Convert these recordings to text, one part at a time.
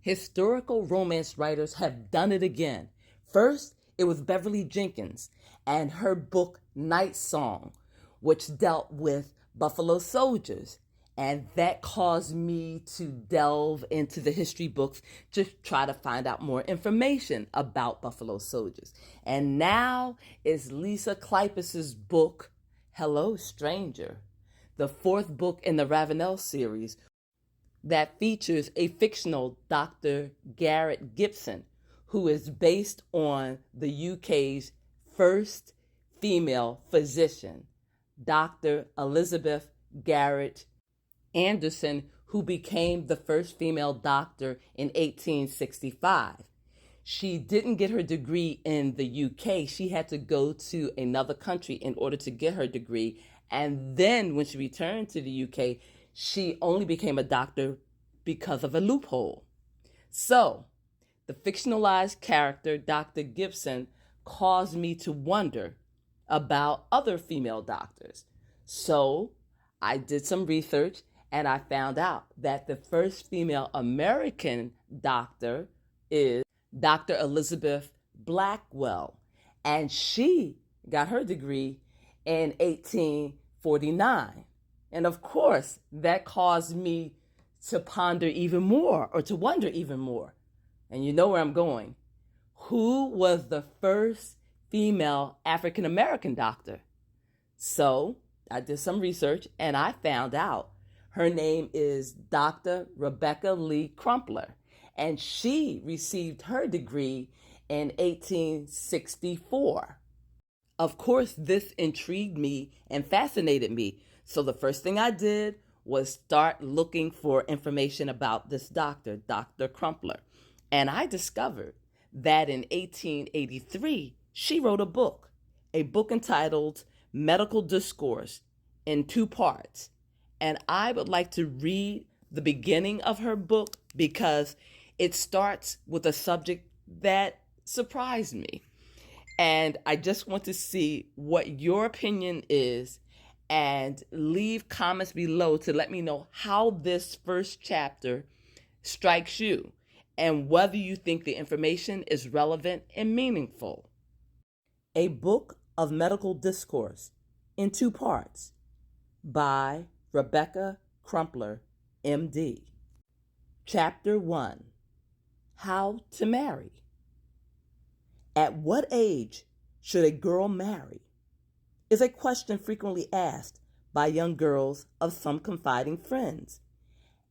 Historical romance writers have done it again. First, it was Beverly Jenkins and her book Night Song, which dealt with Buffalo soldiers. And that caused me to delve into the history books to try to find out more information about Buffalo soldiers. And now is Lisa Kleypas's book, Hello, Stranger, the fourth book in the Ravenel series, that features a fictional Dr. Garrett Gibson, who is based on the UK's first female physician, Dr. Elizabeth Garrett Anderson, who became the first female doctor in 1865. She didn't get her degree in the UK. She had to go to another country in order to get her degree. And then when she returned to the UK, she only became a doctor because of a loophole. So, the fictionalized character, Dr. Gibson, caused me to wonder about other female doctors. So, I did some research and I found out that the first female American doctor is Dr. Elizabeth Blackwell, and she got her degree in 1849. And of course, that caused me to ponder even more, or to wonder even more. And you know where I'm going. Who was the first female African American doctor? So I did some research and I found out her name is Dr. Rebecca Lee Crumpler, and she received her degree in 1864. Of course, this intrigued me and fascinated me. So the first thing I did was start looking for information about this doctor, Dr. Crumpler. And I discovered that in 1883, she wrote a book entitled Medical Discourse in 2 parts. And I would like to read the beginning of her book because it starts with a subject that surprised me. And I just want to see what your opinion is, and leave comments below to let me know how this first chapter strikes you and whether you think the information is relevant and meaningful. A Book of Medical Discourse in 2 parts by Rebecca Crumpler, MD. Chapter 1. How to Marry. At what age should a girl marry? Is a question frequently asked by young girls of some confiding friends,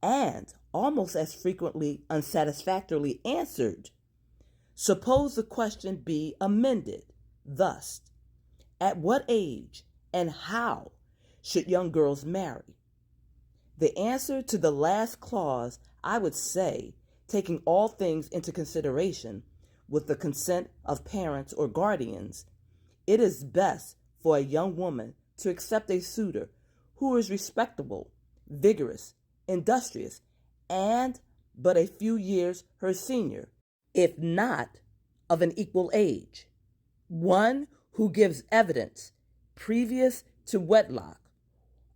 and almost as frequently unsatisfactorily answered. Suppose the question be amended thus: at what age and how should young girls marry? The answer to the last clause, I would say, taking all things into consideration, with the consent of parents or guardians, it is best for a young woman to accept a suitor who is respectable, vigorous, industrious, and but a few years her senior, if not of an equal age. One who gives evidence, previous to wedlock,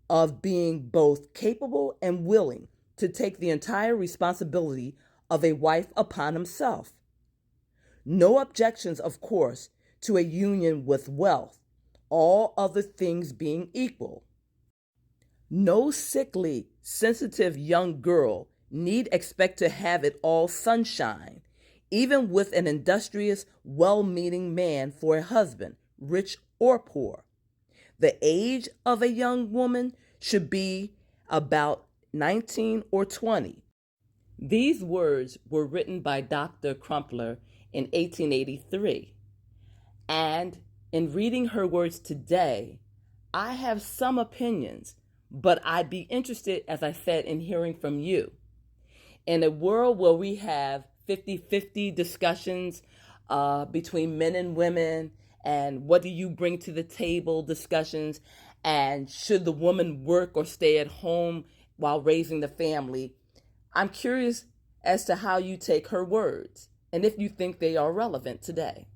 of being both capable and willing to take the entire responsibility of a wife upon himself. No objections, of course, to a union with wealth, all other things being equal. No sickly, sensitive young girl need expect to have it all sunshine, even with an industrious, well-meaning man for a husband, rich or poor. The age of a young woman should be about 19 or 20. These words were written by Dr. Crumpler in 1883. And in reading her words today, I have some opinions, but I'd be interested, as I said, in hearing from you. In a world where we have 50-50 discussions between men and women, and what do you bring to the table discussions, and should the woman work or stay at home while raising the family, I'm curious as to how you take her words and if you think they are relevant today.